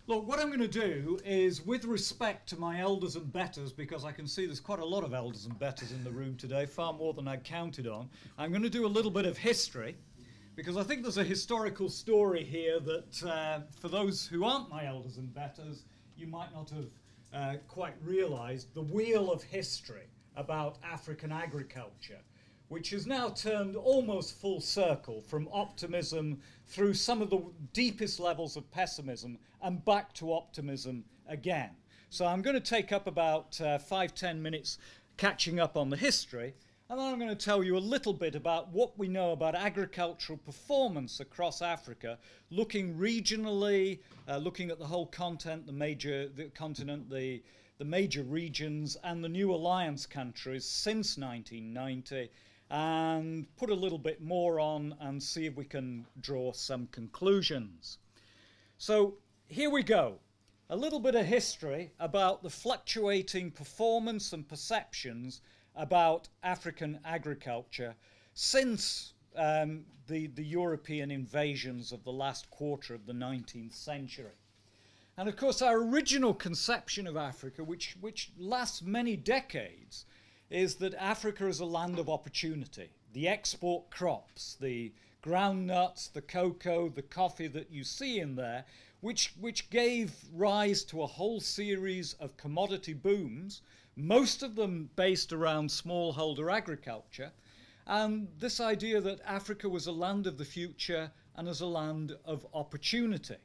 Look, what I'm going to do is, with respect to my elders and betters, because I can see there's quite a lot of elders and betters in the room today, far more than I'd counted on, I'm going to do a little bit of history, because I think there's a historical story here that, for those who aren't my elders and betters, you might not have quite realised, the wheel of history about African agriculture, which has now turned almost full circle from optimism through some of the deepest levels of pessimism and back to optimism again. So I'm going to take up about 5-10 minutes catching up on the history, and then I'm going to tell you a little bit about what we know about agricultural performance across Africa, looking regionally, looking at the whole continent, the major regions and the new alliance countries since 1990, and put a little bit more on and see if we can draw some conclusions. So here we go. A little bit of history about the fluctuating performance and perceptions about African agriculture since the European invasions of the last quarter of the 19th century. And of course, our original conception of Africa, which lasts many decades, is that Africa is a land of opportunity. The export crops, the groundnuts, the cocoa, the coffee that you see in there, which gave rise to a whole series of commodity booms, most of them based around smallholder agriculture, and this idea that Africa was a land of the future and as a land of opportunity.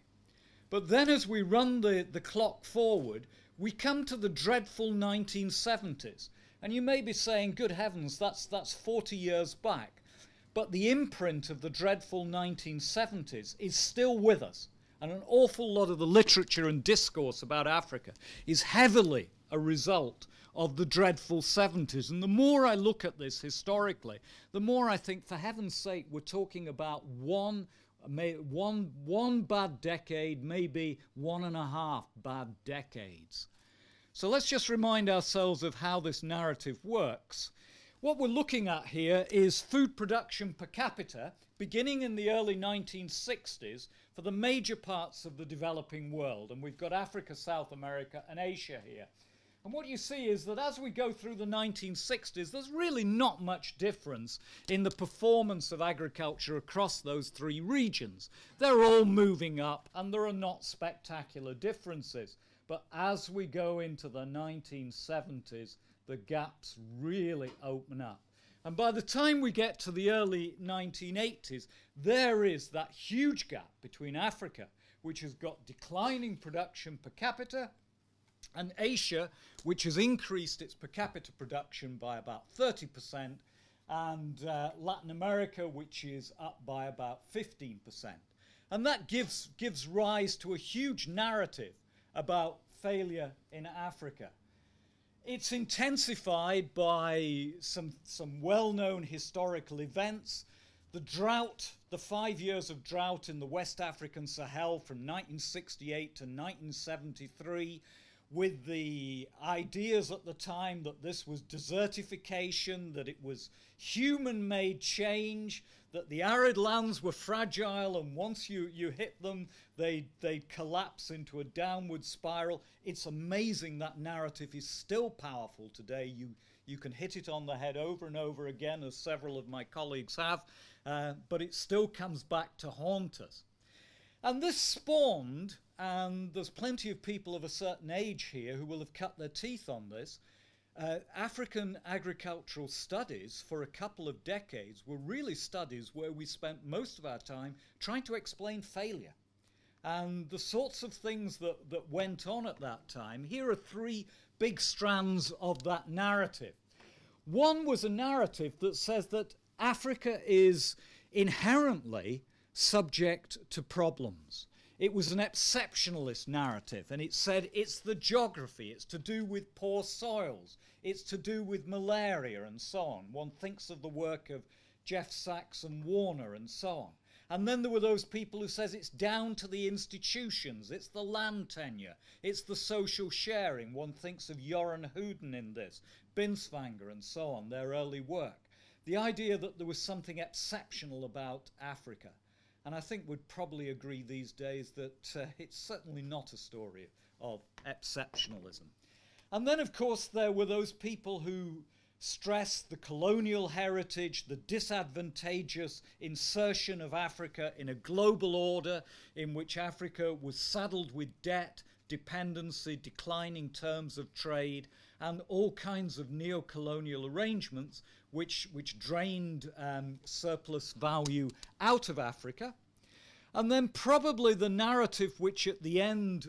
But then as we run the clock forward, we come to the dreadful 1970s. And you may be saying, good heavens, that's 40 years back. But the imprint of the dreadful 1970s is still with us. And an awful lot of the literature and discourse about Africa is heavily a result of the dreadful 70s. And the more I look at this historically, the more I think, for heaven's sake, we're talking about one bad decade, maybe 1.5 bad decades. So let's just remind ourselves of how this narrative works. What we're looking at here is food production per capita, beginning in the early 1960s for the major parts of the developing world. And we've got Africa, South America, and Asia here. And what you see is that as we go through the 1960s, there's really not much difference in the performance of agriculture across those three regions. They're all moving up, and there are not spectacular differences. But as we go into the 1970s, the gaps really open up. And by the time we get to the early 1980s, there is that huge gap between Africa, which has got declining production per capita, and Asia, which has increased its per capita production by about 30%, and Latin America, which is up by about 15%. And that gives rise to a huge narrative about failure in Africa. It's intensified by some well-known historical events. The drought, the 5 years of drought in the West African Sahel from 1968 to 1973, with the ideas at the time that this was desertification, that it was human-made change, that the arid lands were fragile, and once you hit them, they'd collapse into a downward spiral. It's amazing that narrative is still powerful today. You can hit it on the head over and over again, as several of my colleagues have, but it still comes back to haunt us. And this spawned, and there's plenty of people of a certain age here who will have cut their teeth on this, African agricultural studies for a couple of decades were really studies where we spent most of our time trying to explain failure. And the sorts of things that went on at that time, here are three big strands of that narrative. One was a narrative that says that Africa is inherently subject to problems. It was an exceptionalist narrative, and it said it's the geography, it's to do with poor soils, it's to do with malaria and so on. One thinks of the work of Jeff Sachs and Warner and so on. And then there were those people who says it's down to the institutions, it's the land tenure, it's the social sharing. One thinks of Joran Huden in this, Binswanger and so on, their early work. The idea that there was something exceptional about Africa. And I think we'd probably agree these days that it's certainly not a story of exceptionalism. And then, of course, there were those people who stressed the colonial heritage, the disadvantageous insertion of Africa in a global order in which Africa was saddled with debt, dependency, declining terms of trade, and all kinds of neo-colonial arrangements which drained surplus value out of Africa. And then probably the narrative which at the end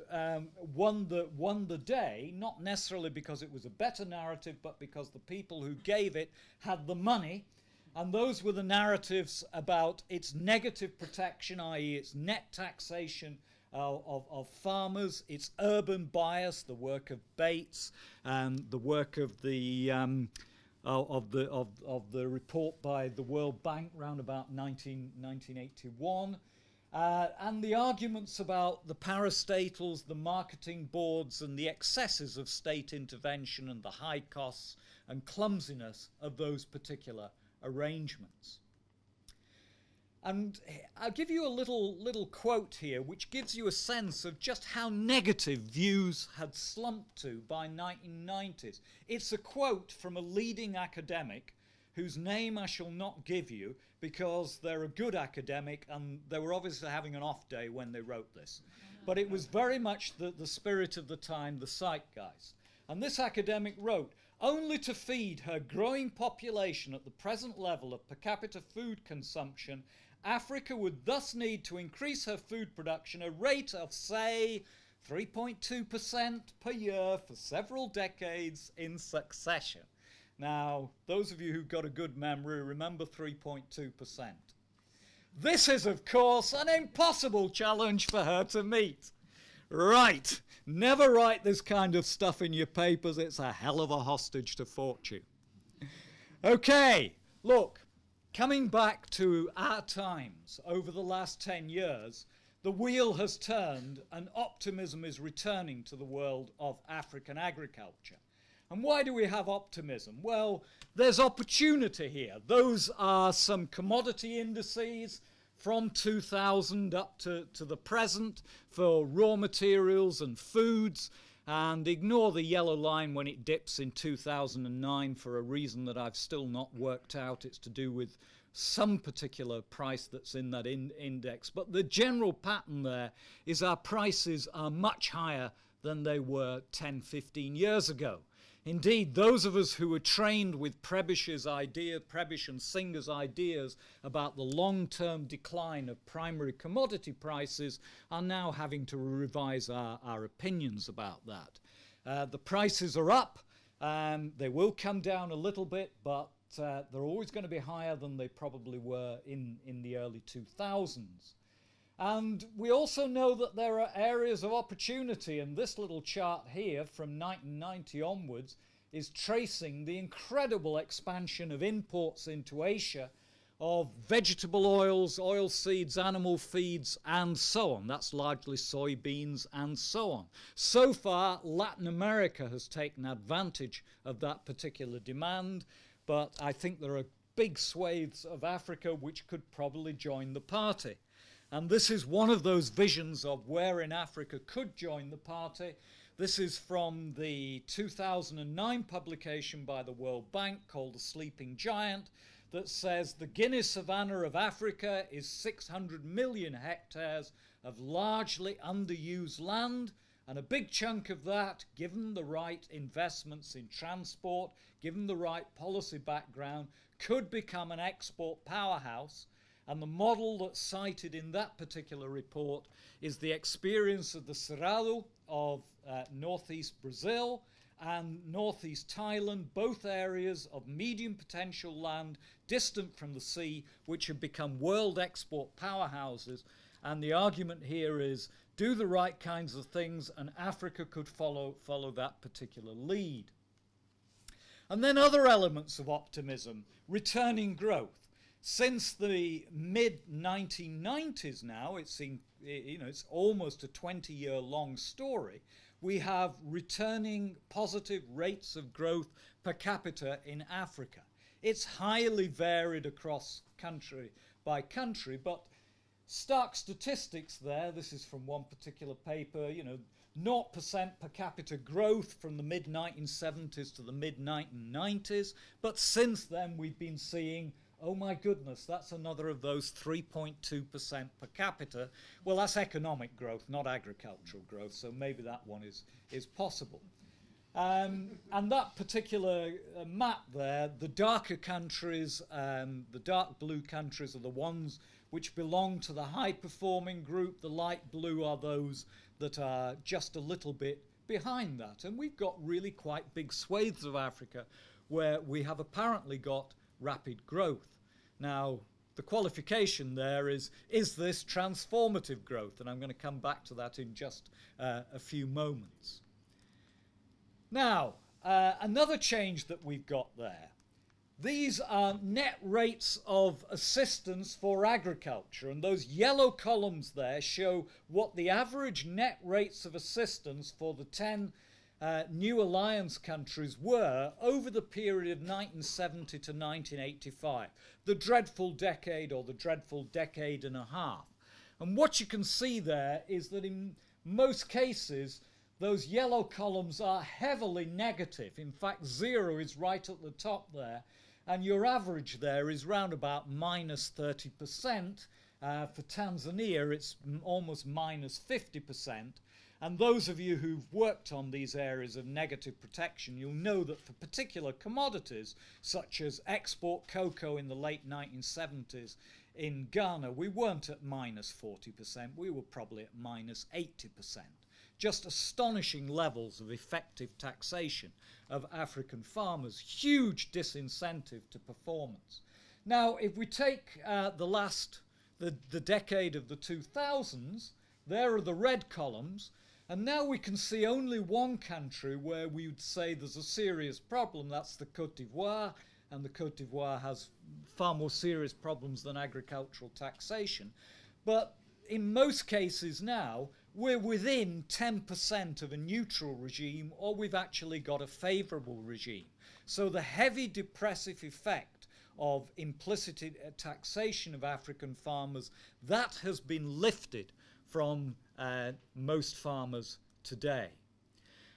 won the day, not necessarily because it was a better narrative, but because the people who gave it had the money. And those were the narratives about its negative protection, i.e. its net taxation of farmers, its urban bias, the work of Bates, the work of the report by the World Bank round about 1981. And the arguments about the parastatals, the marketing boards, and the excesses of state intervention and the high costs and clumsiness of those particular arrangements. And I'll give you a little quote here which gives you a sense of just how negative views had slumped to by 1990s. It's a quote from a leading academic whose name I shall not give you because they're a good academic and they were obviously having an off day when they wrote this. But it was very much the spirit of the time, the zeitgeist. And this academic wrote, "Only to feed her growing population at the present level of per capita food consumption, Africa would thus need to increase her food production at a rate of, say, 3.2% per year for several decades in succession." Now, those of you who've got a good memory, remember 3.2%. This is, of course, an impossible challenge for her to meet. Right, never write this kind of stuff in your papers. It's a hell of a hostage to fortune. Okay, look, coming back to our times over the last 10 years, the wheel has turned and optimism is returning to the world of African agriculture. And why do we have optimism? Well, there's opportunity here. Those are some commodity indices from 2000 up to the present for raw materials and foods. And ignore the yellow line when it dips in 2009 for a reason that I've still not worked out. It's to do with some particular price that's in that index. But the general pattern there is our prices are much higher than they were 10, 15 years ago. Indeed, those of us who were trained with Prebish and Singer's ideas about the long-term decline of primary commodity prices are now having to revise our opinions about that. The prices are up. They will come down a little bit, but they're always going to be higher than they probably were in the early 2000s. And we also know that there are areas of opportunity, and this little chart here from 1990 onwards is tracing the incredible expansion of imports into Asia of vegetable oils, oil seeds, animal feeds, and so on. That's largely soybeans and so on. So far, Latin America has taken advantage of that particular demand, but I think there are big swathes of Africa which could probably join the party. And this is one of those visions of where in Africa could join the party. This is from the 2009 publication by the World Bank called The Sleeping Giant that says the Guinea savanna of Africa is 600 million hectares of largely underused land, and a big chunk of that, given the right investments in transport, given the right policy background, could become an export powerhouse. And the model that's cited in that particular report is the experience of the Cerrado of northeast Brazil and northeast Thailand, both areas of medium potential land, distant from the sea, which have become world export powerhouses. And the argument here is do the right kinds of things and Africa could follow that particular lead. And then other elements of optimism, returning growth. Since the mid-1990s now, it's almost a 20-year-long story, we have returning positive rates of growth per capita in Africa. It's highly varied across country by country, but stark statistics there. This is from one particular paper, you know, 0% per capita growth from the mid-1970s to the mid-1990s. But since then, we've been seeing, oh my goodness, that's another of those 3.2% per capita. Well, that's economic growth, not agricultural growth, so maybe that one is possible. And that particular map there, the darker countries, the dark blue countries are the ones which belong to the high-performing group. The light blue are those that are just a little bit behind that. And we've got really quite big swathes of Africa where we have apparently got rapid growth. Now, the qualification there is this transformative growth? And I'm going to come back to that in just a few moments. Now, another change that we've got there. These are net rates of assistance for agriculture, and those yellow columns there show what the average net rates of assistance for the 10 new alliance countries were over the period of 1970 to 1985, the dreadful decade or the dreadful decade and a half. And what you can see there is that in most cases, those yellow columns are heavily negative. In fact, 0 is right at the top there. And your average there is round about minus 30%. For Tanzania, it's almost minus 50%. And those of you who've worked on these areas of negative protection, you'll know that for particular commodities, such as export cocoa in the late 1970s in Ghana, we weren't at minus 40%. We were probably at minus 80%. Just astonishing levels of effective taxation of African farmers, huge disincentive to performance. Now, if we take the decade of the 2000s, there are the red columns, and now we can see only one country where we would say there's a serious problem. That's the Côte d'Ivoire, and the Côte d'Ivoire has far more serious problems than agricultural taxation. But in most cases now, we're within 10% of a neutral regime, or we've actually got a favourable regime. So the heavy depressive effect of implicit taxation of African farmers, that has been lifted from most farmers today.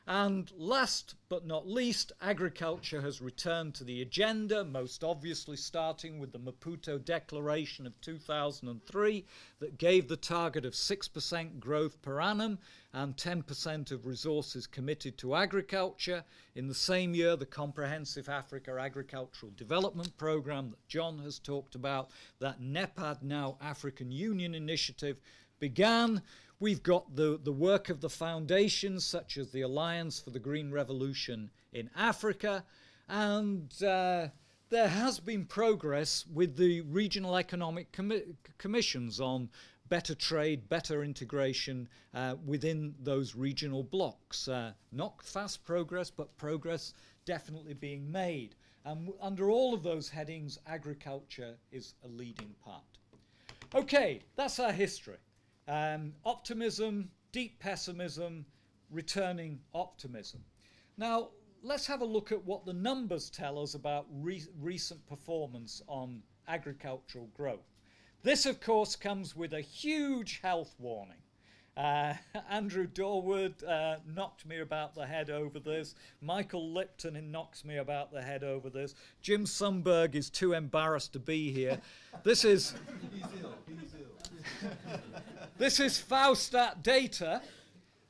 And last but not least, agriculture has returned to the agenda, most obviously starting with the Maputo Declaration of 2003 that gave the target of 6% growth per annum and 10% of resources committed to agriculture. In the same year, the Comprehensive Africa Agricultural Development Programme that John has talked about, that NEPAD, now African Union Initiative, began. We've got the work of the foundations, such as the Alliance for the Green Revolution in Africa, and there has been progress with the regional economic commissions on better trade, better integration within those regional blocks. Not fast progress, but progress definitely being made. And under all of those headings, agriculture is a leading part. Okay, that's our history. Optimism, deep pessimism, returning optimism. Now, let's have a look at what the numbers tell us about recent performance on agricultural growth. This, of course, comes with a huge health warning. Andrew Dorwood knocked me about the head over this. Michael Lipton knocks me about the head over this. Jim Sundberg is too embarrassed to be here. This is... He's ill. This is Faustat data,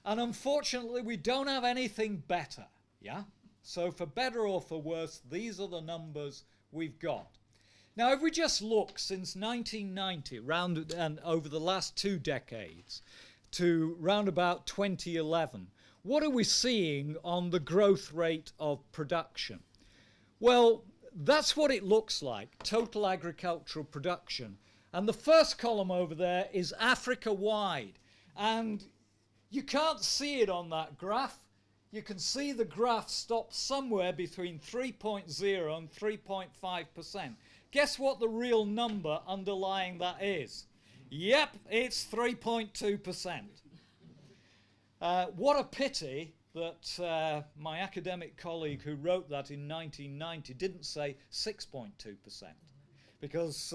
and unfortunately we don't have anything better, yeah? So for better or for worse, these are the numbers we've got. Now, if we just look since 1990, and over the last 2 decades, to round about 2011, what are we seeing on the growth rate of production? Well, that's what it looks like, total agricultural production. And the first column over there is Africa-wide. And you can't see it on that graph. You can see the graph stops somewhere between 3.0 and 3.5%. Guess what the real number underlying that is? Yep, it's 3.2%. What a pity that my academic colleague who wrote that in 1990 didn't say 6.2%. because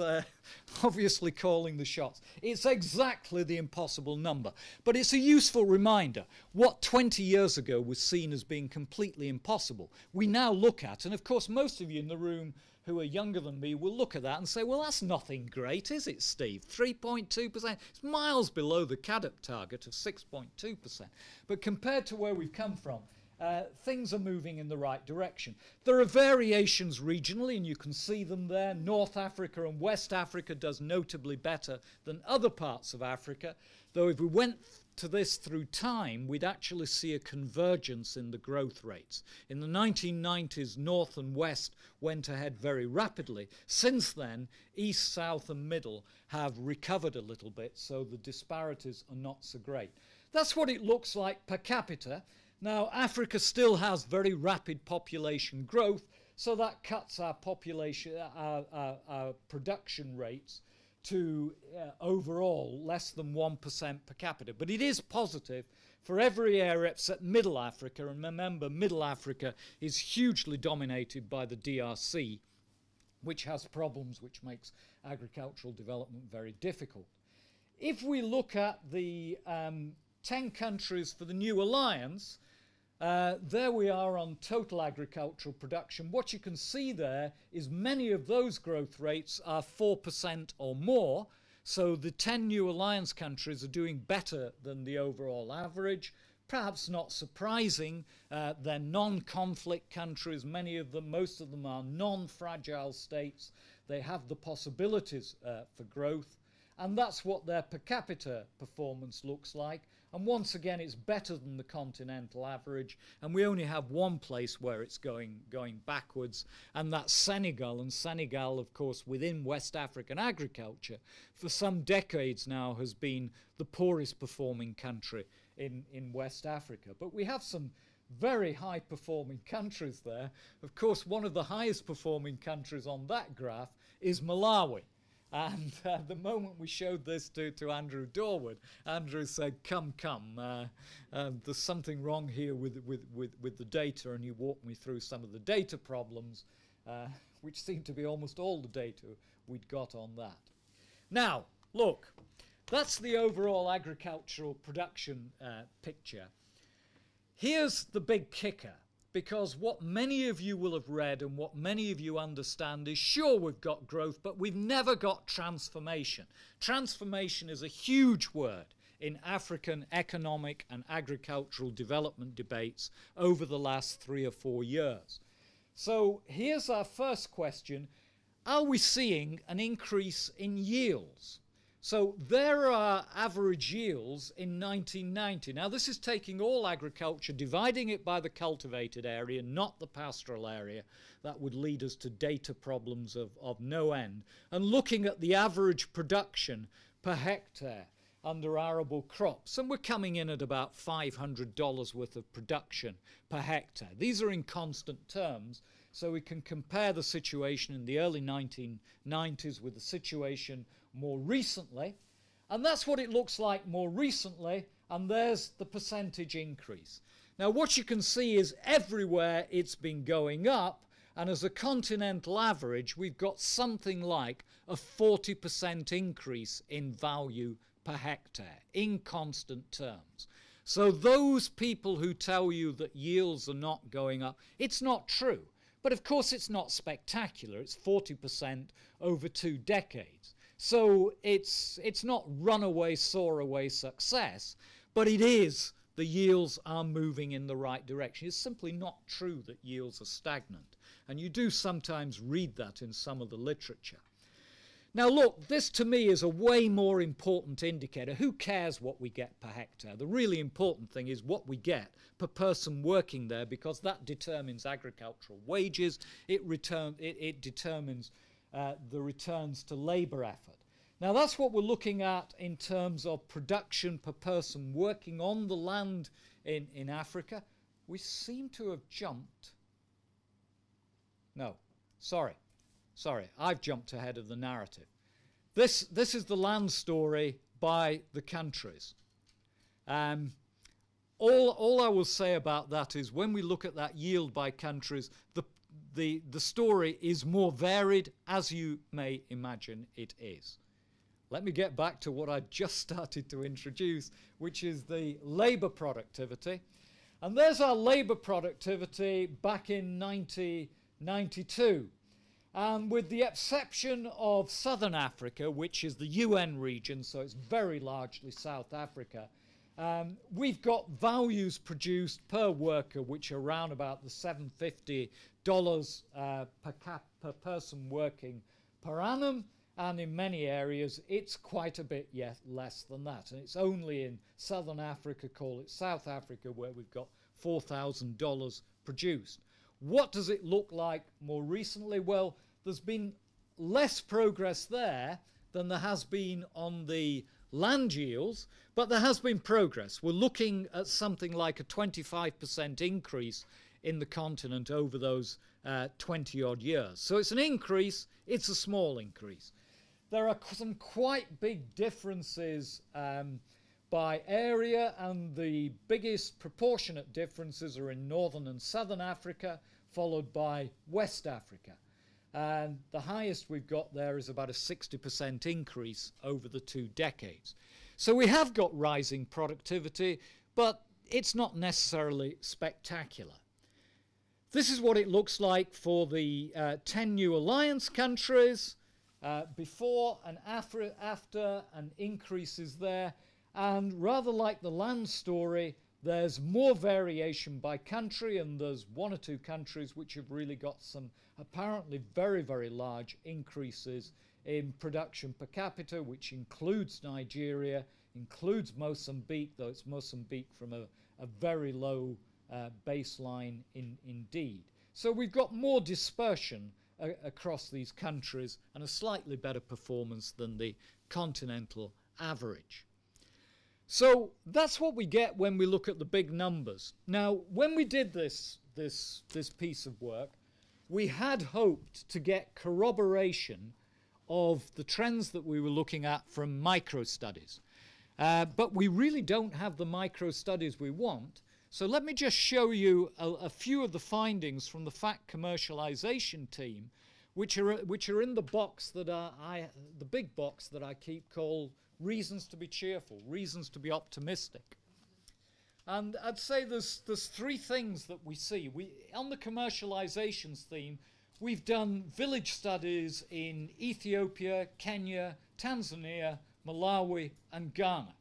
obviously calling the shots. It's exactly the impossible number, but it's a useful reminder. What 20 years ago was seen as being completely impossible, we now look at, and of course most of you in the room who are younger than me will look at that and say, well, that's nothing great, is it, Steve? 3.2%. It's miles below the CADP target of 6.2%. But compared to where we've come from, things are moving in the right direction. There are variations regionally, and you can see them there. North Africa and West Africa does notably better than other parts of Africa, though if we went to this through time, we'd actually see a convergence in the growth rates. In the 1990s, North and West went ahead very rapidly. Since then, East, South and Middle have recovered a little bit, so the disparities are not so great. That's what it looks like per capita. Now, Africa still has very rapid population growth, so that cuts our population, our production rates to overall less than 1% per capita. But it is positive for every area except Middle Africa. And remember, Middle Africa is hugely dominated by the DRC, which has problems which makes agricultural development very difficult. If we look at the 10 countries for the new alliance, there we are on total agricultural production. What you can see there is many of those growth rates are 4% or more. So the 10 new alliance countries are doing better than the overall average. Perhaps not surprising, they're non-conflict countries. Many of them, most of them are non-fragile states. They have the possibilities for growth. And that's what their per capita performance looks like. And once again, it's better than the continental average. And we only have one place where it's going backwards, and that's Senegal. And Senegal, of course, within West African agriculture, for some decades now has been the poorest performing country in West Africa. But we have some very high performing countries there. Of course, one of the highest performing countries on that graph is Malawi. And the moment we showed this to Andrew Dorwood, Andrew said, come, there's something wrong here with the data, and he walked me through some of the data problems, which seemed to be almost all the data we'd got on that. Now, look, that's the overall agricultural production picture. Here's the big kicker. Because what many of you will have read and what many of you understand is, sure, we've got growth, but we've never got transformation. Transformation is a huge word in African economic and agricultural development debates over the last 3 or 4 years. So here's our first question. Are we seeing an increase in yields? So there are average yields in 1990. Now this is taking all agriculture, dividing it by the cultivated area, not the pastoral area. That would lead us to data problems of no end. And looking at the average production per hectare under arable crops. And we're coming in at about $500 worth of production per hectare. These are in constant terms. So we can compare the situation in the early 1990s with the situation more recently, and that's what it looks like more recently, and there's the percentage increase. Now what you can see is everywhere it's been going up, and as a continental average we've got something like a 40% increase in value per hectare in constant terms. So those people who tell you that yields are not going up, it's not true. But of course it's not spectacular. It's 40% over 2 decades. So it's not runaway, soar-away success, but it is, the yields are moving in the right direction. It's simply not true that yields are stagnant. And you do sometimes read that in some of the literature. Now look, this to me is a way more important indicator. Who cares what we get per hectare? The really important thing is what we get per person working there, because that determines agricultural wages. It determines the returns to labour effort. Now that's what we're looking at in terms of production per person working on the land in Africa. We seem to have jumped. No, sorry, I've jumped ahead of the narrative. This is the land story by the countries. All I will say about that is when we look at that yield by countries, the story is more varied, as you may imagine it is. Let me get back to what I just started to introduce, which is the labour productivity. And there's our labour productivity back in 1992. And with the exception of Southern Africa, which is the UN region, so it's very largely South Africa, we've got values produced per worker which are around about the $750 per person working per annum, and in many areas it's quite a bit less than that. And it's only in Southern Africa, call it South Africa, where we've got $4,000 produced. What does it look like more recently? Well, there's been less progress there than there has been on the land yields, but there has been progress. We're looking at something like a 25% increase in the continent over those 20-odd years. So it's an increase, it's a small increase. There are some quite big differences by area, and the biggest proportionate differences are in Northern and Southern Africa, followed by West Africa. And the highest we've got there is about a 60% increase over the 2 decades. So we have got rising productivity, but it's not necessarily spectacular. This is what it looks like for the 10 new alliance countries, before and after, and increases there. And rather like the land story, there's more variation by country, and there's 1 or 2 countries which have really got some apparently very, very large increases in production per capita, which includes Nigeria, includes Mozambique, though it's Mozambique from a very low baseline indeed. So we've got more dispersion across these countries and a slightly better performance than the continental average. So that's what we get when we look at the big numbers. Now, when we did this piece of work, we had hoped to get corroboration of the trends that we were looking at from micro-studies. But we really don't have the micro-studies we want. So let me just show you a few of the findings from the fact commercialization team, which are in the box that the big box that I keep called reasons to be cheerful, reasons to be optimistic. And I'd say there's 3 things that we see. On the commercializations theme, we've done village studies in Ethiopia, Kenya, Tanzania, Malawi, and Ghana,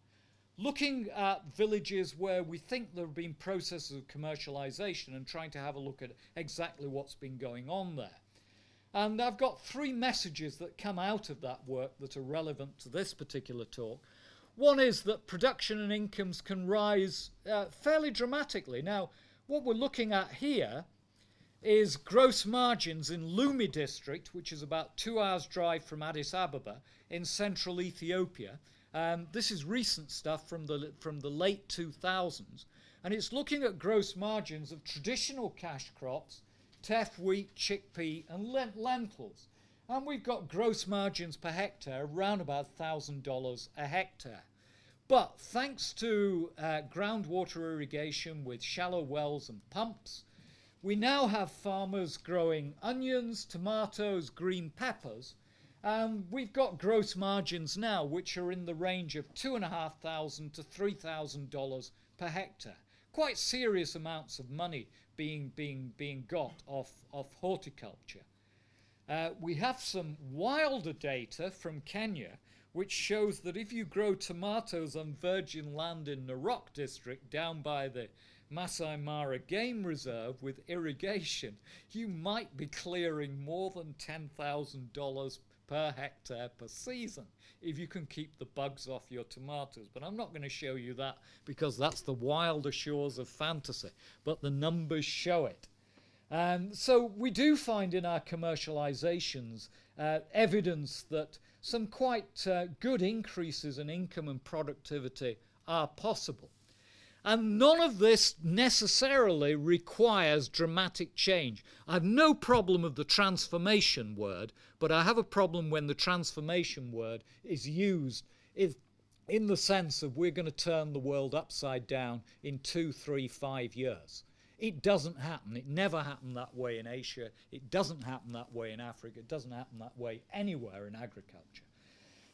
looking at villages where we think there have been processes of commercialization and trying to have a look at exactly what's been going on there. And I've got 3 messages that come out of that work that are relevant to this particular talk. One is that production and incomes can rise fairly dramatically. Now, what we're looking at here is gross margins in Lumi district, which is about 2 hours drive from Addis Ababa in central Ethiopia. This is recent stuff from the late 2000s, and it's looking at gross margins of traditional cash crops, teff, wheat, chickpea, and lentils. And we've got gross margins per hectare around about $1,000 a hectare. But thanks to groundwater irrigation with shallow wells and pumps, we now have farmers growing onions, tomatoes, green peppers, and we've got gross margins now which are in the range of $2,500 to $3,000 per hectare. Quite serious amounts of money being got off horticulture. We have some wilder data from Kenya which shows that if you grow tomatoes on virgin land in Narok district down by the Masai Mara Game Reserve with irrigation, you might be clearing more than $10,000 per hectare per season if you can keep the bugs off your tomatoes. But I'm not going to show you that because that's the wilder shores of fantasy, but the numbers show it. So we do find in our commercializations evidence that some quite good increases in income and productivity are possible. And none of this necessarily requires dramatic change. I have no problem with the transformation word, but I have a problem when the transformation word is used in the sense of we're going to turn the world upside down in 2, 3, 5 years. It doesn't happen. It never happened that way in Asia. It doesn't happen that way in Africa. It doesn't happen that way anywhere in agriculture.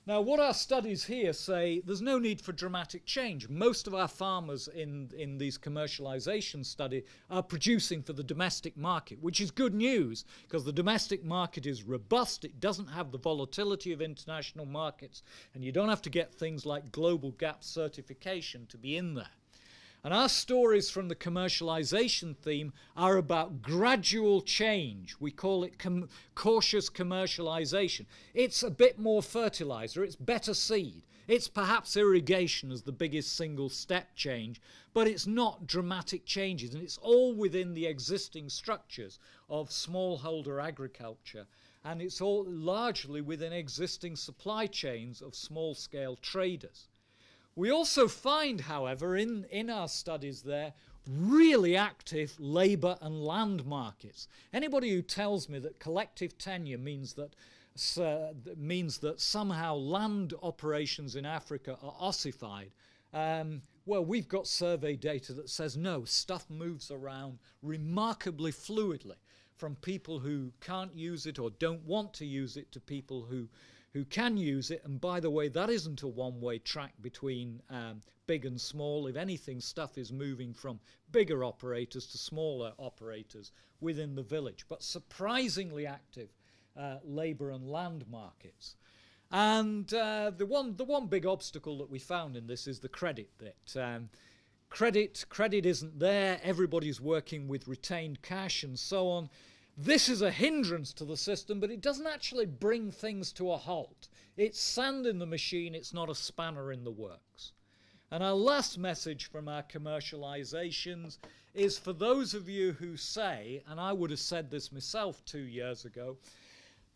Now, what our studies here say, there's no need for dramatic change. Most of our farmers in these commercialization studies are producing for the domestic market, which is good news because the domestic market is robust. It doesn't have the volatility of international markets, and you don't have to get things like global gap certification to be in there. And our stories from the commercialization theme are about gradual change. We call it cautious commercialization. It's a bit more fertilizer, it's better seed. It's perhaps irrigation as the biggest single step change, but it's not dramatic changes, and it's all within the existing structures of smallholder agriculture, and it's all largely within existing supply chains of small-scale traders. We also find, however, in our studies there, really active labour and land markets. Anybody who tells me that collective tenure means that somehow land operations in Africa are ossified, well, we've got survey data that says no, stuff moves around remarkably fluidly from people who can't use it or don't want to use it to people who can use it. And by the way, that isn't a one-way track between big and small. If anything, stuff is moving from bigger operators to smaller operators within the village, but surprisingly active labour and land markets. And the one big obstacle that we found in this is the credit bit. Credit isn't there. Everybody's working with retained cash and so on. This is a hindrance to the system, but it doesn't actually bring things to a halt. It's sand in the machine, it's not a spanner in the works. And our last message from our commercializations is for those of you who say, and I would have said this myself 2 years ago,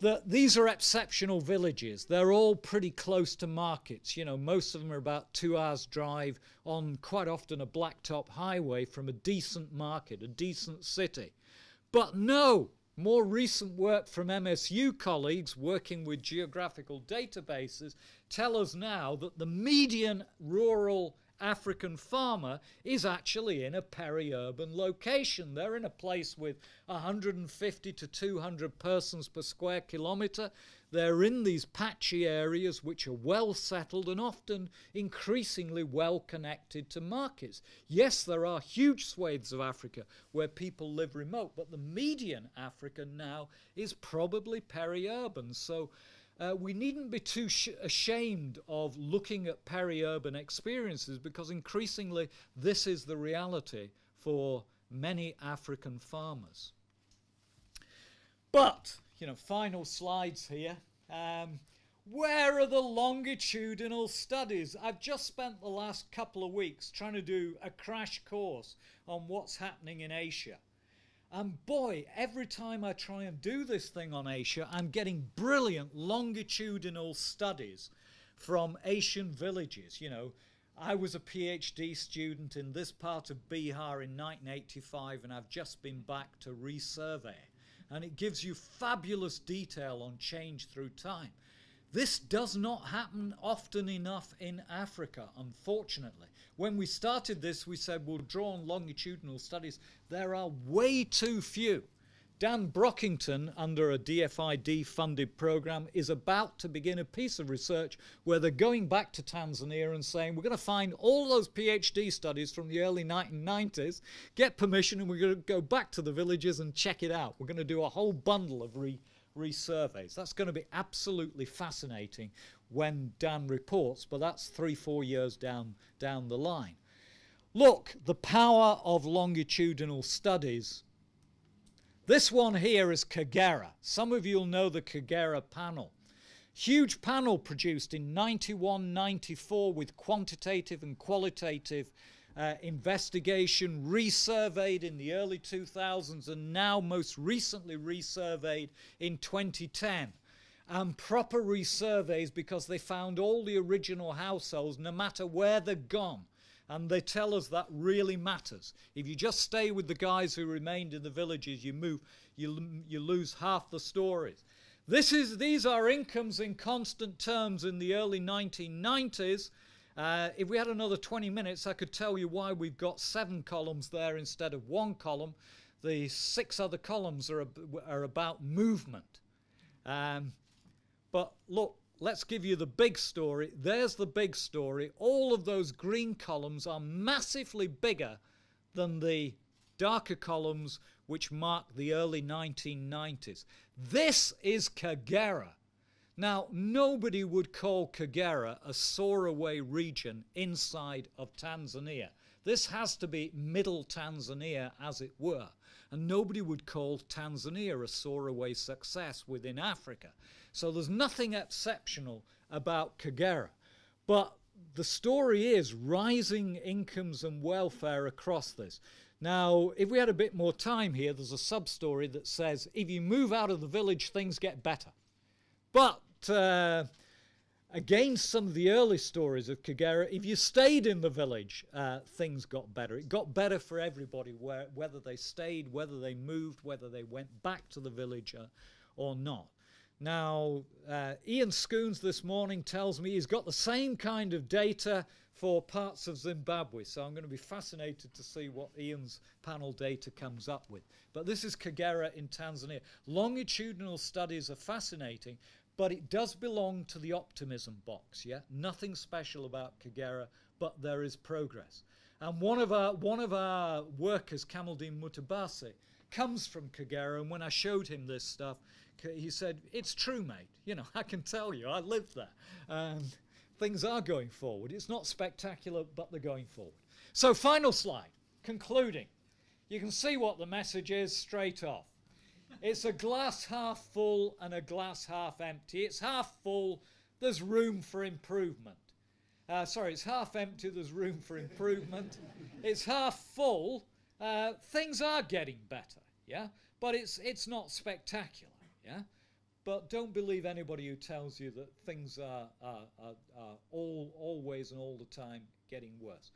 that these are exceptional villages. They're all pretty close to markets. You know, most of them are about 2 hours drive on quite often a blacktop highway from a decent market, a decent city. But no, more recent work from MSU colleagues working with geographical databases tell us now that the median rural African farmer is actually in a peri-urban location. They're in a place with 150 to 200 persons per square kilometre. They're in these patchy areas which are well settled and often increasingly well connected to markets. Yes, there are huge swathes of Africa where people live remote, but the median Africa now is probably peri-urban. So we needn't be too ashamed of looking at peri-urban experiences, because increasingly this is the reality for many African farmers. But, you know, final slides here. Where are the longitudinal studies? I've just spent the last couple of weeks trying to do a crash course on what's happening in Asia. And boy, every time I try and do this thing on Asia, I'm getting brilliant longitudinal studies from Asian villages. You know, I was a PhD student in this part of Bihar in 1985, and I've just been back to resurvey. And it gives you fabulous detail on change through time. This does not happen often enough in Africa, unfortunately. When we started this, we said we'll draw on longitudinal studies. There are way too few. Dan Brockington, under a DFID-funded program, is about to begin a piece of research where they're going back to Tanzania and saying, we're going to find all those PhD studies from the early 1990s, get permission, and we're going to go back to the villages and check it out. We're going to do a whole bundle of resurveys. That's going to be absolutely fascinating when Dan reports, but that's 3-4 years down the line. Look, the power of longitudinal studies. This one here is Kagera. Some of you will know the Kagera panel. Huge panel produced in 91, 94 with quantitative and qualitative investigation, resurveyed in the early 2000s, and now most recently resurveyed in 2010. And proper resurveys because they found all the original households no matter where they're gone. And they tell us that really matters. If you just stay with the guys who remained in the villages, you lose half the stories. These are incomes in constant terms in the early 1990s. If we had another 20 minutes, I could tell you why we've got 7 columns there instead of 1 column. The 6 other columns are about movement. But look, let's give you the big story. There's the big story. All of those green columns are massively bigger than the darker columns which mark the early 1990s. This is Kagera. Now, nobody would call Kagera a soar-away region inside of Tanzania. This has to be middle Tanzania, as it were. And nobody would call Tanzania a soar-away success within Africa. So there's nothing exceptional about Kagera. But the story is rising incomes and welfare across this. Now, if we had a bit more time here, there's a sub-story that says, if you move out of the village, things get better. But against some of the early stories of Kagera, if you stayed in the village, things got better. It got better for everybody, whether they stayed, whether they moved, whether they went back to the village or not. Now, Ian Scoons this morning tells me he's got the same kind of data for parts of Zimbabwe, so I'm going to be fascinated to see what Ian's panel data comes up with. But this is Kagera in Tanzania. Longitudinal studies are fascinating, but it does belong to the optimism box, yeah? Nothing special about Kagera, but there is progress. And one of our workers, Kamaldeen Mutabase, comes from Kagera, and when I showed him this stuff, he said, it's true, mate. You know, I can tell you, I lived there. And things are going forward. It's not spectacular, but they're going forward. So final slide, concluding. You can see what the message is straight off. It's a glass half full and a glass half empty. It's half full, there's room for improvement. Sorry, it's half empty, there's room for improvement. It's half full, things are getting better, yeah? But it's not spectacular, yeah? But don't believe anybody who tells you that things are always and all the time getting worse.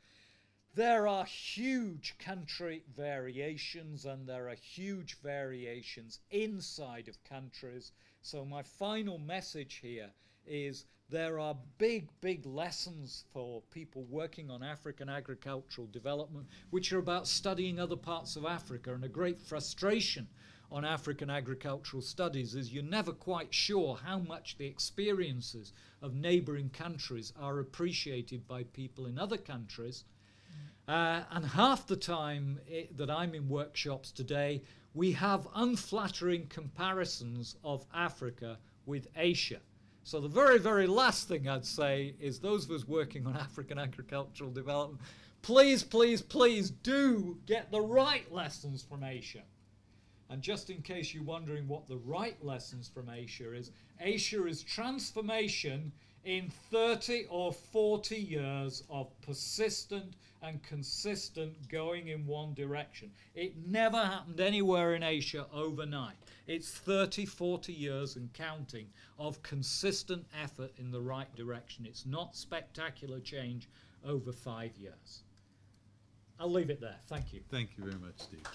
There are huge country variations, and there are huge variations inside of countries. So my final message here is there are big, big lessons for people working on African agricultural development, which are about studying other parts of Africa. And a great frustration on African agricultural studies is you're never quite sure how much the experiences of neighboring countries are appreciated by people in other countries. And half the time that I'm in workshops today, we have unflattering comparisons of Africa with Asia. So the very, very last thing I'd say is those of us working on African agricultural development, please, please, please do get the right lessons from Asia. And just in case you're wondering what the right lessons from Asia is transformation in 30 or 40 years of persistent and consistent going in one direction. It never happened anywhere in Asia overnight. It's 30, 40 years and counting of consistent effort in the right direction. It's not spectacular change over 5 years. I'll leave it there. Thank you. Thank you very much, Steve.